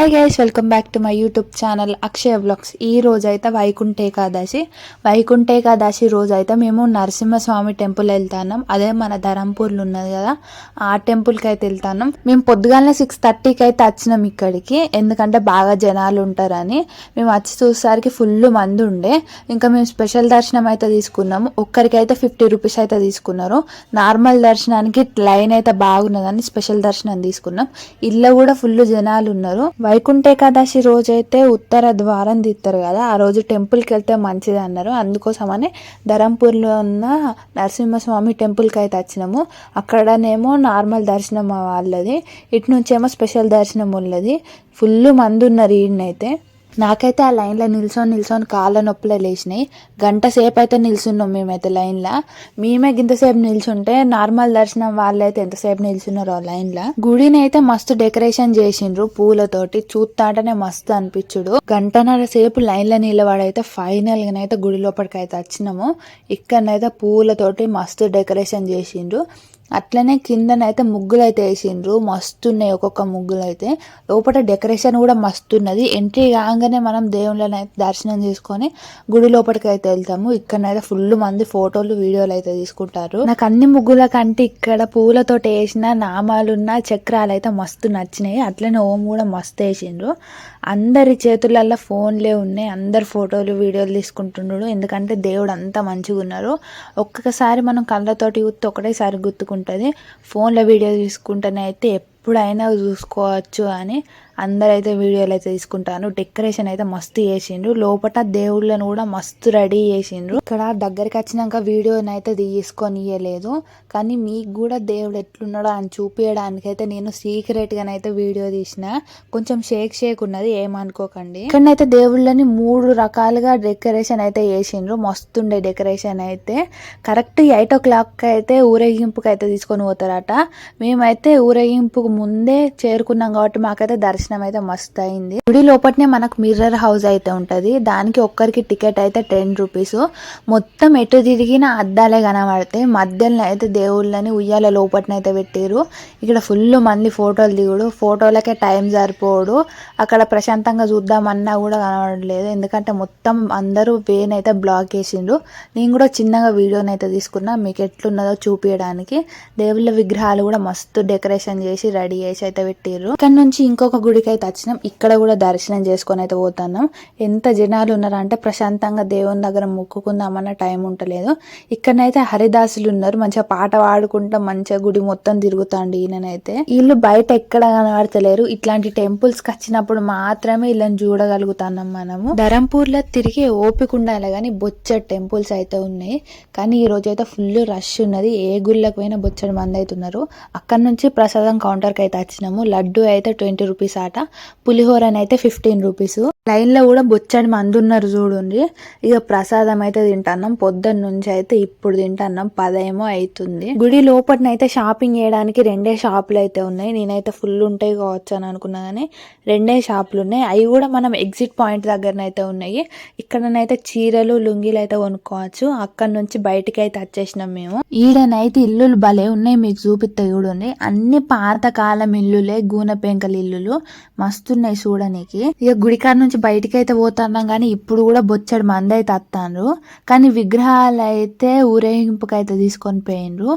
Hi guys, welcome back to my YouTube channel Akshaya vlogs. ఈ రోజు అయితే వైకుంఠ ఏకాదశి రోజు అయితే మేము నరసింహస్వామి టెంపుల్ వెళ్తాం. అదే మన ధరంపూర్లో ఉన్నది కదా, ఆ టెంపుల్కి అయితే వెళ్తాం. మేము పొద్దుగాలనే 6:30కి అయితే వచ్చినాం ఇక్కడికి, ఎందుకంటే బాగా జనాలు ఉంటారని. మేము వచ్చి చూసేసరికి ఫుల్ మంది ఉండే. ఇంకా మేము స్పెషల్ దర్శనం అయితే తీసుకున్నాము. ఒక్కరికైతే 50 రూపీస్ అయితే తీసుకున్నారు. నార్మల్ దర్శనానికి లైన్ అయితే బాగున్నదని స్పెషల్ దర్శనం తీసుకున్నాం. ఇల్లు కూడా ఫుల్ జనాలు ఉన్నారు. వైకుంఠ ఏకాదశి రోజు అయితే ఉత్తర ద్వారం తీస్తారు కదా, ఆ రోజు టెంపుల్కి వెళ్తే మంచిది అన్నారు. అందుకోసమని ధరంపూర్లో ఉన్న నరసింహస్వామి టెంపుల్కి అయితే వచ్చినాము. అక్కడనేమో నార్మల్ దర్శనం వాళ్ళది, ఇటు నుంచేమో స్పెషల్ దర్శనం ఉన్నది. ఫుల్ మంది ఉన్నారు ఈయనైతే. నాకైతే ఆ లైన్లో నిల్చొని కాళ్ళ నొప్పులే లేచినాయి. గంట సేపు అయితే నిల్చున్నాం మేమైతే లైన్లో. మేమే ఇంతసేపు నిల్చుంటే నార్మల్ దర్శనం వాళ్ళైతే ఎంతసేపు నిల్చున్నారో లైన్లో. గుడిని అయితే మస్తు డెకరేషన్ చేసిండ్రు పూలతోటి, చూస్తాంటనే మస్తు అనిపించుడు. గంటన్నర సేపు లైన్లో నిలబడైతే ఫైనల్ గానైతే గుడి లోపలికి అయితే వచ్చినాము. ఇక్కడనైతే పూలతోటి మస్తు డెకరేషన్ చేసిండ్రు. అట్లనే కిందనైతే ముగ్గులు అయితే వేసిండ్రు, మస్తున్నాయి ఒక్కొక్క ముగ్గులు అయితే. లోపల డెకరేషన్ కూడా మస్తున్నది. ఎంట్రీ కాగానే మనం దేవుళ్ళని అయితే దర్శనం చేసుకొని గుడి లోపలికి అయితే వెళ్తాము. ఇక్కడనైతే ఫుల్ మంది ఫోటోలు వీడియోలు అయితే తీసుకుంటారు. నాకు అన్ని ముగ్గుల కంటే ఇక్కడ పూలతో వేసిన నామాలున్న చక్రాలు అయితే మస్తు నచ్చినాయి. అట్లనే ఓం కూడా మస్తు వేసిండ్రు. అందరి చేతులల్లో ఫోన్లే ఉన్నాయి. అందరు ఫోటోలు వీడియోలు తీసుకుంటున్నాడు, ఎందుకంటే దేవుడు అంతా మంచిగా ఉన్నారు. ఒక్కొక్కసారి మనం కళ్ళతోటి చూస్తే ఒకటేసారి గుర్తుకుంటుంది. ఫోన్లో వీడియో తీసుకుంటేనే అయితే ఎప్పుడైనా చూసుకోవచ్చు అని అందరైతే వీడియోలు అయితే తీసుకుంటాను. డెకరేషన్ అయితే మస్తు చేసిండ్రు. లోపల దేవుళ్ళను కూడా మస్తు రెడీ చేసిండ్రు. ఇక్కడ దగ్గరికి వచ్చినాక వీడియోనైతే తీసుకొని ఇయ్యలేదు, కానీ మీకు కూడా దేవుడు ఎట్లున్నాడో అని చూపించడానికి అయితే నేను సీక్రెట్ గానైతే వీడియో తీసిన. కొంచెం షేక్ ఉన్నది, ఏమనుకోకండి. ఇక్కడనైతే దేవుళ్ళని 3 రకాలుగా డెకరేషన్ అయితే చేసిండ్రు. మస్తుండే డెకరేషన్ అయితే. కరెక్ట్ 8 o'clock అయితే ఊరేగింపుకి అయితే తీసుకొని పోతారట. మేమైతే ఊరేగింపుకు ముందే చేరుకున్నాం కాబట్టి మాకైతే దర్శనం అయితే మస్తు అయింది. గుడి లోపలనే మనకు మిర్రర్ హౌస్ అయితే ఉంటది. దానికి ఒక్కరికి టికెట్ అయితే 10 రూపీస్. మొత్తం ఎటు తిరిగిన అద్దాలే కనబడతాయి. మధ్యలో అయితే దేవుళ్ళని ఉయ్యాల లోపలనైతే పెట్టారు. ఇక్కడ ఫుల్ మంది ఫోటోలు దిగుడు, ఫోటోలకే టైం సరిపోడు. అక్కడ ప్రశాంతంగా చూద్దామన్నా కూడా కనబడలేదు, ఎందుకంటే మొత్తం అందరూ వేన్ అయితే బ్లాక్ చేసిండ్రు. నేను కూడా చిన్నగా వీడియోనైతే తీసుకున్నా మీకు ఎట్లున్నదో చూపించడానికి. దేవుళ్ళ విగ్రహాలు కూడా మస్తు డెకరేషన్ చేసి రెడీ చేసి అయితే పెట్టారు. ఇక్కడ నుంచి ఇంకొక గుడికి అయితే వచ్చినాం. ఇక్కడ కూడా దర్శనం చేసుకొని అయితే పోతున్నాం. ఎంత జనాలు ఉన్నారంటే ప్రశాంతంగా దేవుని దగ్గర మొక్కుకుందామన్న టైం ఉంటలేదు. ఇక్కడనైతే హరిదాసులు ఉన్నారు, మంచిగా పాట పాడుకుంటా మంచిగా గుడి మొత్తం తిరుగుతాండి. ఈయనైతే వీళ్ళు బయట ఎక్కడ కనబడతలేరు. ఇట్లాంటి టెంపుల్స్ కి వచ్చినప్పుడు మాత్రమే వీళ్ళని చూడగలుగుతున్నాం మనము. ధరంపూర్లో తిరిగి ఓపిక ఉండాలి కానీ బొచ్చడి టెంపుల్స్ అయితే ఉన్నాయి. కానీ ఈ రోజు అయితే ఫుల్ రష్ ఉన్నది. ఏ గుళ్ళకి పోయినా బొచ్చడి మంది అయితే ఉన్నారు. అక్కడ నుంచి ప్రసాదం కౌంటర్ కి అయితే వచ్చినాము. లడ్డు అయితే 20 రూపీస్ ఆట, పులిహోరని అయితే 15 రూపీస్. లైన్ లో కూడా బొచ్చడి మంది ఉన్నారు చూడండి. ఇక ప్రసాదం అయితే తింటున్నాం. పొద్దున్న నుంచి అయితే ఇప్పుడు తింటున్నాం. 10 ఏమో అవుతుంది. గుడి లోపలనైతే షాపింగ్ చేయడానికి 2 షాపులు అయితే ఉన్నాయి. నేనైతే ఫుల్ ఉంటాయి కావచ్చు అని అనుకున్నా కానీ 2 షాపులు ఉన్నాయి. అవి కూడా మనం ఎగ్జిట్ పాయింట్ దగ్గరనైతే ఉన్నాయి. ఇక్కడనైతే చీరలు లుంగీలు అయితే కొనుక్కోవచ్చు. అక్కడ నుంచి బయటికి అయితే వచ్చేసినాం మేము. ఈడనైతే ఇల్లులు భలే ఉన్నాయి, మీకు చూపిస్తా చూడండి. అన్ని పాతకాలం ఇల్లులే, గూనె పెంకల ఇల్లులు మస్తున్నాయి చూడడానికి. ఇక గుడికాడ నుంచి బయటికి అయితే పోతున్నాం కానీ ఇప్పుడు కూడా బొచ్చడి మంది అయితే వస్తాండ్రు. కానీ విగ్రహాలు అయితే ఊరేగింపుకి అయితే తీసుకొని పోయిండ్రు.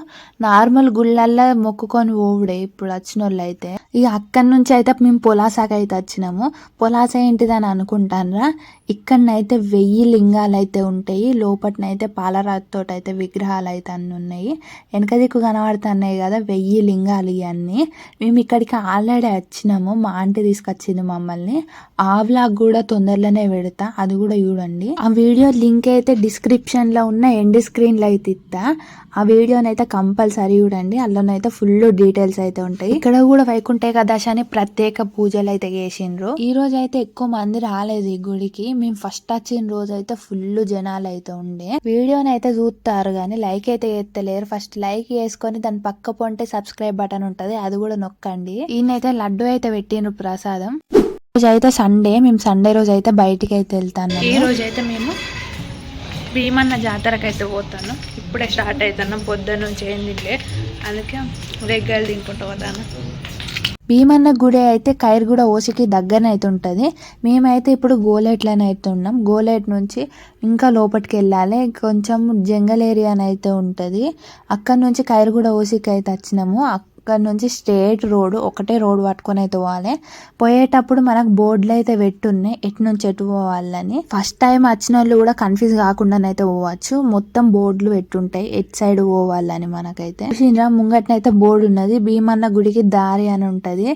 నార్మల్ గుళ్ళల్లో మొక్కుకొని పోవుడే ఇప్పుడు వచ్చిన వాళ్ళు అయితే. ఇక అక్కడి నుంచి అయితే మేము పొలాసాకి అయితే వచ్చినాము. పొలాస ఏంటిదని అనుకుంటాన్రా, ఇక్కడనైతే 1000 లింగాలు అయితే ఉంటాయి. లోపలనైతే పాలరాతితో అయితే విగ్రహాలు అయితే అన్ని ఉన్నాయి. వెనక దిక్కు కనబడుతున్నాయి కదా 1000 లింగాలు ఇవన్నీ. మేము ఇక్కడికి ఆల్రెడీ వచ్చినాము, మా ఆంటీ తీసుకొచ్చింది మమ్మల్ని. ఆ వ్లాగ్ కూడా తొందరలోనే పెడతా, అది కూడా చూడండి. ఆ వీడియో లింక్ అయితే డిస్క్రిప్షన్ లో ఉన్న ఎండ్ స్క్రీన్ లో అయితే ఇస్తా. ఆ వీడియోనైతే కంపల్సరీ చూడండి, అందులోనైతే ఫుల్ డీటెయిల్స్ అయితే ఉంటాయి. ఇక్కడ కూడా వైకుంఠ ఏకాదశి అని ప్రత్యేక పూజలు అయితే చేసిండ్రు. ఈ రోజు అయితే ఎక్కువ మంది రాలేదు ఈ గుడికి. మేము ఫస్ట్ వచ్చిన రోజు అయితే ఫుల్ జనాలు అయితే ఉండే. వీడియోని అయితే చూస్తారు కానీ లైక్ అయితే ఎత్తలేరు. ఫస్ట్ లైక్ చేసుకొని దాని పక్క పొంటే సబ్స్క్రైబ్ బటన్ ఉంటది, అది కూడా నొక్కండి. ఈయనైతే లడ్డు అయితే పెట్టిండ్రు ప్రసాదం. రోజు అయితే సండే, మేము సండే రోజు అయితే బయటికి అయితే వెళ్తాను. ఈ రోజు అయితే మేము భీమన్న జాతరకు అయితే పోతాను. ఇప్పుడే స్టార్ట్ అవుతాను, పొద్దున్న నుంచి ఏం తినలే, అందుకే రెగ్గాయలు తినుకుంటూ పోతాను. భీమన్న గుడి అయితే ఖైర్గూడ ఓసికి దగ్గరనే అయితే ఉంటుంది. మేమైతే ఇప్పుడు గోలైట్లోనే అయితే ఉన్నాం. గోలైట్ నుంచి ఇంకా లోపలికి వెళ్ళాలి, కొంచెం జంగల్ ఏరియా అయితే ఉంటుంది. అక్కడ నుంచి ఖైర్గూడ ఓసికి అయితే వచ్చినాము. అక్కడ నుంచి స్ట్రేట్ రోడ్, ఒకటే రోడ్ పట్టుకొని అయితే పోవాలి. పోయేటప్పుడు మనకు బోర్డులు అయితే పెట్టున్నాయి ఎటు నుంచి ఎటు పోవాలని. ఫస్ట్ టైం వచ్చిన వాళ్ళు కూడా కన్ఫ్యూజ్ కాకుండానైతే పోవచ్చు. మొత్తం బోర్డులు పెట్టుంటాయి ఎటు సైడ్ పోవాలని. మనకైతే ముంగట్నైతే బోర్డు ఉన్నది, భీమన్న గుడికి దారి అని ఉంటది.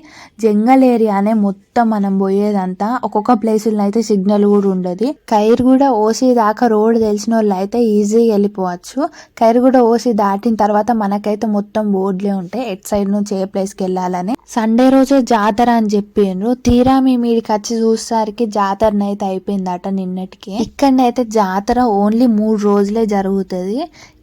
జంగల్ ఏరియానే మొత్తం మనం పోయేదంతా. ఒక్కొక్క ప్లేసుల్లో అయితే సిగ్నల్ కూడా ఉండదు. ఖైర్గూడ ఓసి దాకా రోడ్ తెలిసిన వాళ్ళు అయితే ఈజీగా వెళ్ళిపోవచ్చు. ఖైర్గూడ ఓసి దాటిన తర్వాత మనకైతే మొత్తం బోర్డులే ఉంటాయి ఎట్ సైడ్ నుంచి ఏ ప్లేస్ కి వెళ్ళాలని. సండే రోజే జాతర అని చెప్పిండ్రు. తీరా మేము ఈడికి వచ్చి చూసేసరికి జాతరనైతే అయిపోయిందట నిన్నటికి. ఇక్కడనైతే జాతర ఓన్లీ 3 రోజులే జరుగుతుంది.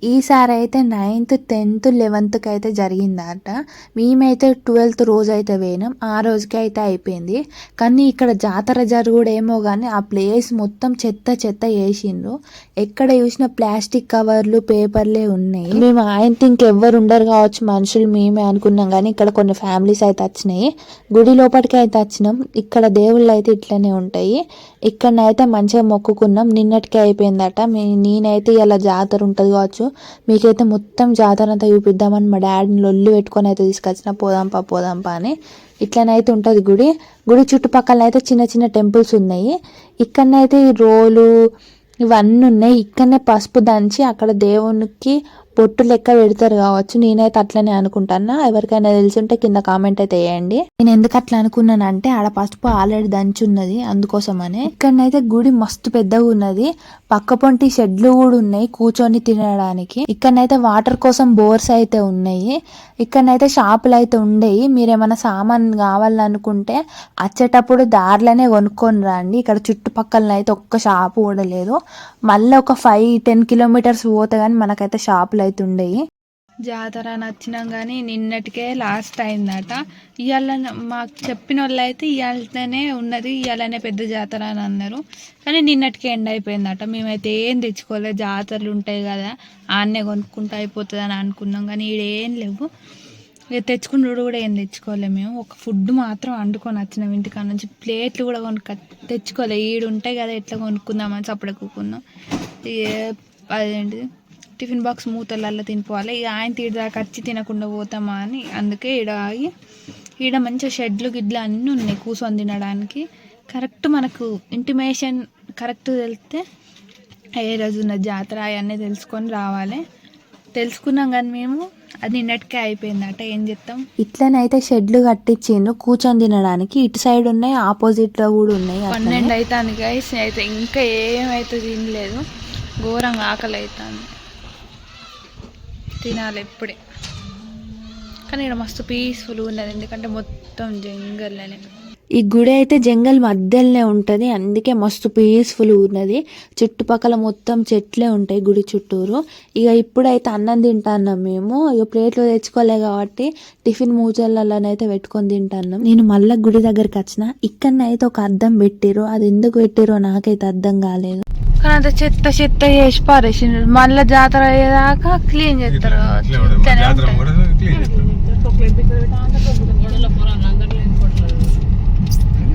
ఈసారి అయితే 9th, 10th, 11th అయితే జరిగిందట. మేమైతే 12th రోజు అయితే పోయినాం. ఆ రోజుకి అయితే అయిపోయింది. కానీ ఇక్కడ జాతర జరుగుడేమో కానీ ఆ ప్లేస్ మొత్తం చెత్త చెత్త వేసిండ్రు. ఎక్కడ చూసినా ప్లాస్టిక్ కవర్లు, పేపర్లే ఉన్నాయి. మేము ఆయనతో ఇంకెవ్వరు ఉండరు కావచ్చు మనుషులు మేమే అనుకున్నాం, కానీ ఇక్కడ కొన్ని ఫ్యామిలీస్ అయితే వచ్చినాయి. గుడి లోపలికి అయితే వచ్చినాం. ఇక్కడ దేవుళ్ళు అయితే ఇట్లనే ఉంటాయి. ఇక్కడనైతే మంచిగా మొక్కుకున్నాం. నిన్నటికే అయిపోయిందట. నేనైతే ఇలా జాతర ఉంటుంది కావచ్చు, మీకైతే మొత్తం జాతర అంతా చూపిద్దామని మా డాడీని లొల్లి పెట్టుకొని అయితే తీసుకొచ్చిన. పోదాంపా అని. ఇట్లనైతే ఉంటుంది గుడి. గుడి చుట్టుపక్కల అయితే చిన్న చిన్న టెంపుల్స్ ఉన్నాయి. ఇక్కడనైతే ఈ రోలు ఇవన్నీ ఉన్నాయి. ఇక్కడనే పసుపు దంచి అక్కడ దేవునికి పొట్టు లెక్క పెడతారు కావచ్చు. నేనైతే అట్లనే అనుకుంటాను. ఎవరికైనా తెలిసి ఉంటే కింద కామెంట్ అయితే వేయండి. నేను ఎందుకు అట్లా అనుకున్నానంటే ఆడ పసుపు ఆల్రెడీ దంచి ఉన్నది, అందుకోసమనే. ఇక్కడనైతే గుడి మస్తు పెద్దగా ఉన్నది. పక్క పొంటి షెడ్లు కూడా ఉన్నాయి కూర్చొని తినడానికి. ఇక్కడనైతే వాటర్ కోసం బోర్స్ అయితే ఉన్నాయి. ఇక్కడనైతే షాపులు అయితే ఉండేవి. మీరేమైనా సామాన్ కావాలనుకుంటే వచ్చేటప్పుడు దారిలోనే కొనుక్కొని రండి. ఇక్కడ చుట్టుపక్కల అయితే ఒక్క షాపు కూడా లేదు. మళ్ళీ ఒక 5-10 కిలోమీటర్స్ పోతే కానీ మనకైతే షాపులు అయితే ఉండేవి. జాతర నచ్చినాం కానీ నిన్నటికే లాస్ట్ అయిందట. ఇవాళ మాకు చెప్పిన వాళ్ళు అయితే ఇవాళనే ఉన్నది, ఇవాళనే పెద్ద జాతర అని అన్నారు. కానీ నిన్నటికే ఎండ్ అయిపోయిందట. మేమైతే ఏం తెచ్చుకోలేదు. జాతరలు ఉంటాయి కదా ఆన్నే కొనుక్కుంటూ అయిపోతుంది అని అనుకున్నాం, కానీ ఈడేం లేవు. ఇక తెచ్చుకుంటూ కూడా ఏం తెచ్చుకోలేము. మేము ఒక ఫుడ్ మాత్రం వండుకొని వచ్చినాం ఇంటికాడ నుంచి. ప్లేట్లు కూడా తెచ్చుకోలేదు. ఈడు ఉంటాయి కదా ఎట్లా కొనుక్కుందామని చప్పడకున్నాం. అదేంటిది టిఫిన్ బాక్స్ మూతలల్లో తినిపోవాలి. ఇక ఆయన తీడిదాకా వచ్చి తినకుండా పోతామా అని అందుకే ఈడ మంచిగా షెడ్లు గిడ్లు అన్నీ ఉన్నాయి కూర్చొని తినడానికి. కరెక్ట్ మనకు ఇంటిమేషన్ కరెక్ట్ తెలిస్తే ఏ రోజు ఉన్న జాతర అవన్నీ తెలుసుకొని రావాలి. తెలుసుకున్నాం కానీ మేము అది నిన్నటికే అయిపోయిందట. ఏం చెప్తాం. ఇట్లనైతే షెడ్లు కట్టించిండ్రు కూర్చొని తినడానికి. ఇటు సైడ్ ఉన్నాయి, ఆపోజిట్ లో కూడా ఉన్నాయి. 12 అవుతుంది గైస్. అయితే ఇంకా ఏమైతే తినలేదు. ఘోరంగా ఆకలి అవుతుంది. తినాలి ఇప్పుడే. కానీ ఇక్కడ మస్తు పీస్ఫుల్గా ఉన్నది, ఎందుకంటే మొత్తం జంగల్ అని. ఈ గుడి అయితే జంగల్ మధ్యలోనే ఉంటుంది, అందుకే మస్తు పీస్ఫుల్గా ఉన్నది. చుట్టుపక్కల మొత్తం చెట్లే ఉంటాయి గుడి చుట్టూరు. ఇక ఇప్పుడైతే అన్నం తింటున్నాం మేము. ఇక ప్లేట్లో తెచ్చుకోలే కాబట్టి టిఫిన్ మూజలలోనైతే పెట్టుకొని తింటున్నాం. నేను మళ్ళీ గుడి దగ్గరికి వచ్చిన. ఇక్కడనైతే ఒక అద్దం పెట్టిరు. అది ఎందుకు పెట్టిరో నాకైతే అర్థం కాలేదు. కానీ అంత చెత్త చెత్త చేసి పారేసిండ్రు. మళ్ళీ జాతర అయ్యేదాకా క్లీన్ చేస్తారు.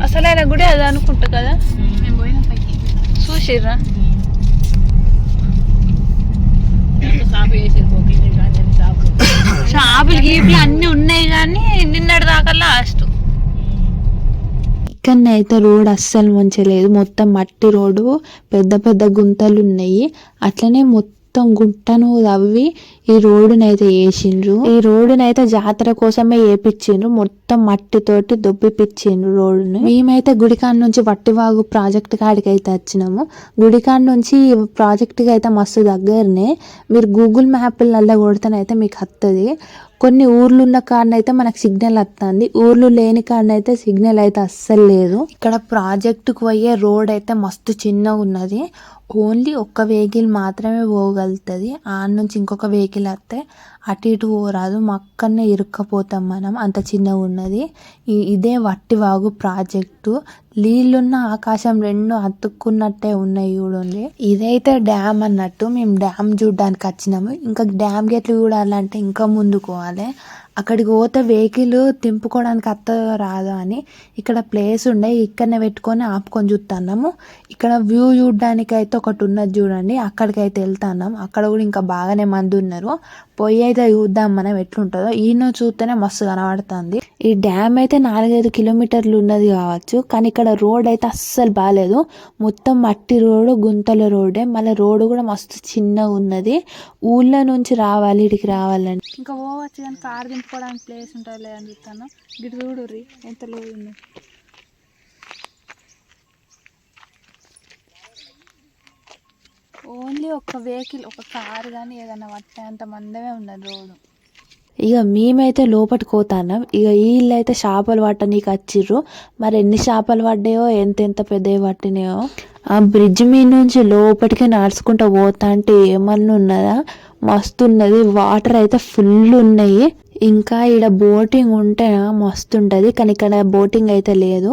అసలైన గుడి అది అనుకుంటా కదా. చూసిర్రా షాపులు గీపులు అన్ని ఉన్నాయి కానీ నిన్నటి దాకా లాస్ట్. ఇక్కడనైతే రోడ్ అస్సలు మంచిలేదు. మొత్తం మట్టి రోడ్డు, పెద్ద పెద్ద గుంతలు ఉన్నాయి. అట్లనే మొత్తం గుట్టను తవ్వి ఈ రోడ్డునైతే వేసిండ్రు. ఈ రోడ్డునైతే జాతర కోసమే వేపించిండ్రు. మొత్తం మట్టితోటి దొబ్బిపించిండ్రు రోడ్డుని. మేమైతే గుడికాడ నుంచి వట్టివాగు ప్రాజెక్ట్ కాడికి అయితే వచ్చినాము. గుడికాడ నుంచి ప్రాజెక్ట్కి అయితే మస్తు దగ్గరనే. మీరు గూగుల్ మ్యాప్లలో కొడితేనైతే మీకు వస్తుంది. కొన్ని ఊర్లు ఉన్న కాడనైతే మనకు సిగ్నల్ వస్తుంది, ఊర్లు లేని కాడనైతే సిగ్నల్ అయితే అస్సలు లేదు. ఇక్కడ ప్రాజెక్టుకు పోయే రోడ్ అయితే మస్తు చిన్నగా ఉన్నది. ఓన్లీ ఒక్క వెహికల్ మాత్రమే పోగలుగుతుంది. ఆ నుంచి ఇంకొక వెహికల్ వస్తే అటు ఇటు పోరాదు. అక్కడనే ఇరుక్కపోతాం మనం, అంత చిన్నగా ఉన్నది. ఇదే వట్టివాగు ప్రాజెక్టు. నీళ్ళున్న ఆకాశం రెండు అతుక్కున్నట్టే ఉన్నాయి చూడండి. ఇదైతే డ్యామ్ అన్నట్టు. మేము డ్యామ్ చూడడానికి వచ్చినాము. ఇంకా డ్యామ్ గేట్లు చూడాలంటే ఇంకా ముందుకు పోవాలి. అక్కడికి పోతే వెహికల్ తింపుకోవడానికి అత్తదో రాదో అని ఇక్కడ ప్లేస్ ఉండే ఇక్కడనే పెట్టుకొని ఆపుకొని చూస్తున్నాము. ఇక్కడ వ్యూ చూడడానికి అయితే ఒకటి ఉన్నది చూడండి, అక్కడికైతే వెళ్తున్నాం. అక్కడ కూడా ఇంకా బాగానే మంది ఉన్నారు. పోయి అయితే చూద్దాం మనం ఎట్లుంటుందో. ఈయన చూస్తేనే మస్తు కనబడుతుంది. ఈ డ్యామ్ అయితే 4-5 కిలోమీటర్లు ఉన్నది కావచ్చు, కానీ ఇక్కడ రోడ్ అయితే అస్సలు బాగాలేదు. మొత్తం మట్టి రోడ్డు, గుంతల రోడ్డే. మళ్ళీ రోడ్డు కూడా మస్తు చిన్నగా ఉన్నది. ఊళ్ళో నుంచి రావాలి ఇడికి రావాలని ఇంకా పోవచ్చు, కానీ కార్ దింపుకోవడానికి ప్లేస్ ఉంటుంది లేదని చూస్తాను. గిడి చూడుర్రి ఎంత లోతు ఉంది. ఓన్లీ ఒక వెహికల్, ఒక కారు కానీ ఏదైనా పట్టేంత మందమే ఉన్నది రోడ్డు. ఇక మేమైతే లోపలికి పోతాన్నాం. ఇక వీళ్ళు అయితే చేపలు పట్టనీకి వచ్చిర్రు. మరి ఎన్ని చేపలు పడ్డాయో, ఎంతెంత పెద్దవి పట్టినాయో. ఆ బ్రిడ్జ్ మీద నుంచి లోపలికి నడుచుకుంటూ పోతా అంటే ఏమన్నా ఉన్నదా, మస్తు ఉన్నది. వాటర్ అయితే ఫుల్ ఉన్నాయి. ఇంకా ఇక్కడ బోటింగ్ ఉంటే మస్తు ఉంటుంది, కానీ ఇక్కడ బోటింగ్ అయితే లేదు.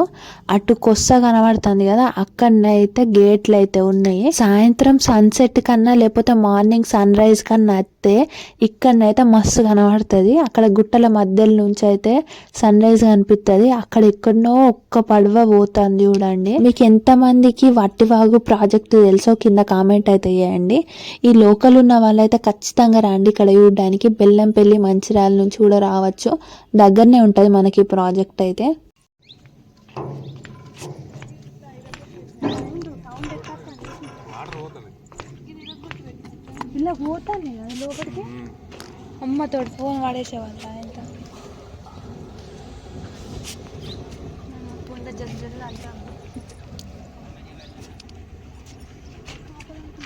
అటు కొస్స కనబడుతుంది కదా, అక్కడనైతే గేట్లు అయితే ఉన్నాయి. సాయంత్రం సన్సెట్ కన్నా లేకపోతే మార్నింగ్ సన్ రైజ్ కన్నా వస్తే ఇక్కడనైతే మస్తు కనబడుతుంది. అక్కడ గుట్టల మధ్యలో నుంచి అయితే సన్ రైజ్ కనిపిస్తుంది. అక్కడ ఎక్కడనో ఒక్క పడవ పోతుంది చూడండి. మీకు ఎంత మందికి వట్టివాగు ప్రాజెక్ట్ తెలుసో కింద కామెంట్ అయితే చేయండి. ఈ లోకల్ ఉన్న వాళ్ళైతే ఖచ్చితంగా రండి ఇక్కడ చూడడానికి. బెల్లంపల్లి, మంచిర్యాల నుంచి కూడా రావచ్చు, దగ్గరనే ఉంటుంది మనకి ప్రాజెక్ట్ అయితే. ఇలా పోతాను లోపలికి. అమ్మతో ఫోన్ వాడేసేవాళ్ళ ఎంత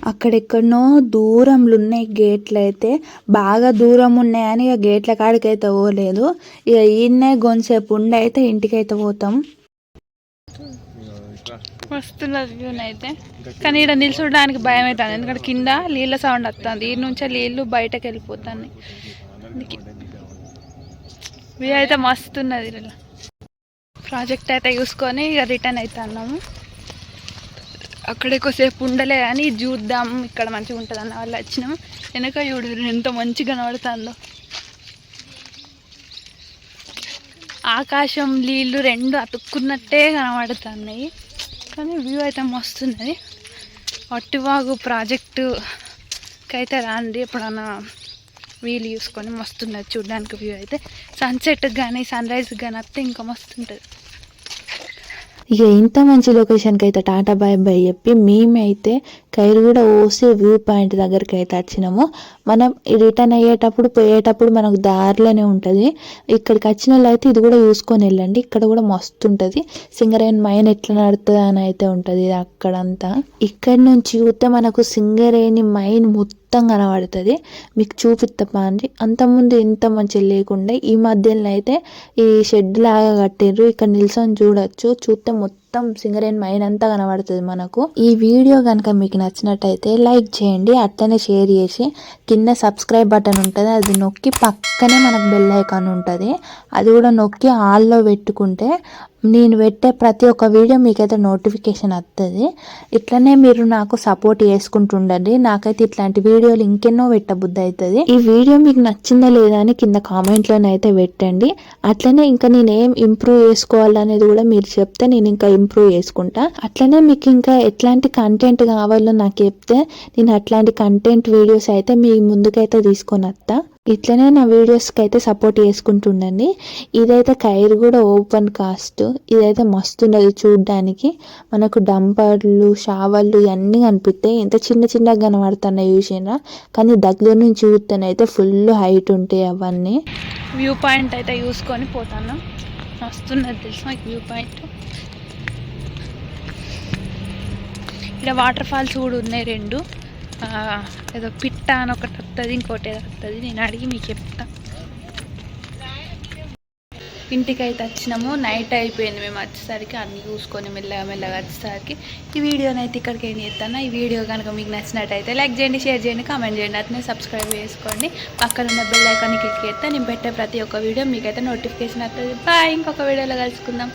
అక్కడెక్కడనో దూరంలో ఉన్నాయి గేట్లు అయితే. బాగా దూరం ఉన్నాయని ఇక గేట్ల కాడికి అయితే పోలేదు. ఇక ఈయన్నే కొంచెంసేపు ఉండి అయితే ఇంటికైతే పోతాం. వస్తున్నది వ్యూని అయితే, కానీ ఇక్కడ నిల్చోడానికి భయం అవుతుంది, ఎందుకంటే కింద నీళ్ళ సౌండ్ వస్తుంది. ఈ నుంచే నీళ్ళు బయటకు వెళ్ళిపోతుంది. వ్యూ అయితే మస్తున్నది. ఇలా ప్రాజెక్ట్ అయితే చూసుకొని ఇక రిటర్న్ అవుతున్నాము. అక్కడ ఎక్కువసేపు ఉండలే అని చూద్దాం, ఇక్కడ మంచిగా ఉంటుంది అన్న వాళ్ళు వచ్చినాం. వెనక చూడు ఎంత మంచిగా కనబడుతుందో. ఆకాశం నీళ్ళు రెండు అతుక్కున్నట్టే కనబడుతున్నాయి, కానీ వ్యూ అయితే మస్తున్నది. వట్టివాగు ప్రాజెక్టుకి అయితే రాండి ఎప్పుడన్నా వీలు చూసుకొని. మస్తున్నది చూడడానికి వ్యూ అయితే. సన్సెట్కి కానీ సన్ రైజ్కి కానీ వస్తే ఇంకా మస్తుంటుంది. ఇక ఇంత మంచి లొకేషన్కి అయితే టాటా బాయ్ బాయ్ చెప్పి మేమైతే ఖైర్గూడ ఓసీ వ్యూ పాయింట్ దగ్గరికి అయితే వచ్చినాము. మనం రిటర్న్ అయ్యేటప్పుడు పోయేటప్పుడు మనకు దారిలోనే ఉంటుంది. ఇక్కడికి వచ్చిన వాళ్ళు అయితే ఇది కూడా చూసుకొని వెళ్ళండి. ఇక్కడ కూడా మస్తు ఉంటుంది. సింగరేణి మైన్ ఎట్లా నడుతుంది అని అయితే ఉంటుంది అక్కడంతా. ఇక్కడ నుంచి చూస్తే మనకు సింగరేణి మైన్ మొత్తం కనబడుతుంది. మీకు చూపిస్తా అండి. అంతకుముందు ఇంత మంచిగా లేకుండా ఈ మధ్యలో అయితే ఈ షెడ్ లాగా కట్టిర్రు. ఇక్కడ నిల్చొని చూడొచ్చు. చూస్తే మొత్తం సింగరేణి మైన్ అంతా కనబడుతుంది మనకు. ఈ వీడియో కనుక మీకు నచ్చినట్టయితే లైక్ చేయండి, అట్లనే షేర్ చేసి కింద సబ్స్క్రైబ్ బటన్ ఉంటుంది, అది నొక్కి పక్కనే మనకు బెల్ ఐకాన్ ఉంటుంది, అది కూడా నొక్కి ఆల్లో పెట్టుకుంటే నేను పెట్టే ప్రతి ఒక్క వీడియో మీకైతే నోటిఫికేషన్ వస్తుంది. ఇట్లనే మీరు నాకు సపోర్ట్ చేసుకుంటుండండి. నాకైతే ఇట్లాంటి వీడియోలు ఇంకెన్నో పెట్టబుద్ధి అవుతుంది. ఈ వీడియో మీకు నచ్చిందా లేదా అని కింద కామెంట్లోనైతే పెట్టండి. అట్లనే ఇంకా నేను ఏం ఇంప్రూవ్ చేసుకోవాలనేది కూడా మీరు చెప్తే నేను ఇంకా ఇంప్రూవ్ చేసుకుంటా. అట్లనే మీకు ఇంకా ఎట్లాంటి కంటెంట్ కావాలో నాకు చెప్తే నేను అట్లాంటి కంటెంట్ వీడియోస్ అయితే మీ ముందుకైతే తీసుకొని వస్తా. ఇట్లనే నా వీడియోస్కి అయితే సపోర్ట్ చేసుకుంటుండండి. ఇదైతే ఖైర్గూడ ఓపెన్ కాస్ట్. ఇదైతే మస్తున్నది చూడడానికి. మనకు డంపర్లు, షావర్లు ఇవన్నీ కనిపిస్తాయి. ఎంత చిన్న చిన్నగా కనబడుతున్నాయి చూసినా, కానీ దగ్గర నుంచి చూస్తేనైతే ఫుల్ హైట్ ఉంటాయి అవన్నీ. వ్యూ పాయింట్ అయితే చూసుకొని పోతాను. మస్తున్నది తెలుసు నాకు వ్యూ పాయింట్. ఇక్కడ వాటర్ ఫాల్స్ కూడా ఉన్నాయి రెండు. ఏదో పిట్ట అని ఒకటి వస్తుంది, ఇంకోటి ఏదో వస్తుంది. నేను అడిగి మీకు చెప్తా. ఇంటికి అయితే వచ్చినాము. నైట్ అయిపోయింది మేము వచ్చేసరికి. అన్నీ చూసుకొని మెల్లగా మెల్లగా వచ్చేసరికి ఈ వీడియోని అయితే ఇక్కడికి ఏం చేస్తాను. ఈ వీడియో కనుక మీకు నచ్చినట్టయితే లైక్ చేయండి, షేర్ చేయండి, కామెంట్ చేయండి, అట్లనే సబ్స్క్రైబ్ చేసుకోండి. పక్కన ఉన్న బెల్ ఐకాన్ని క్లిక్ చేస్తే నేను పెట్టే ప్రతి ఒక్క వీడియో మీకైతే నోటిఫికేషన్ వస్తుంది. బాయ్, ఇంకొక వీడియోలో కలుసుకుందాం.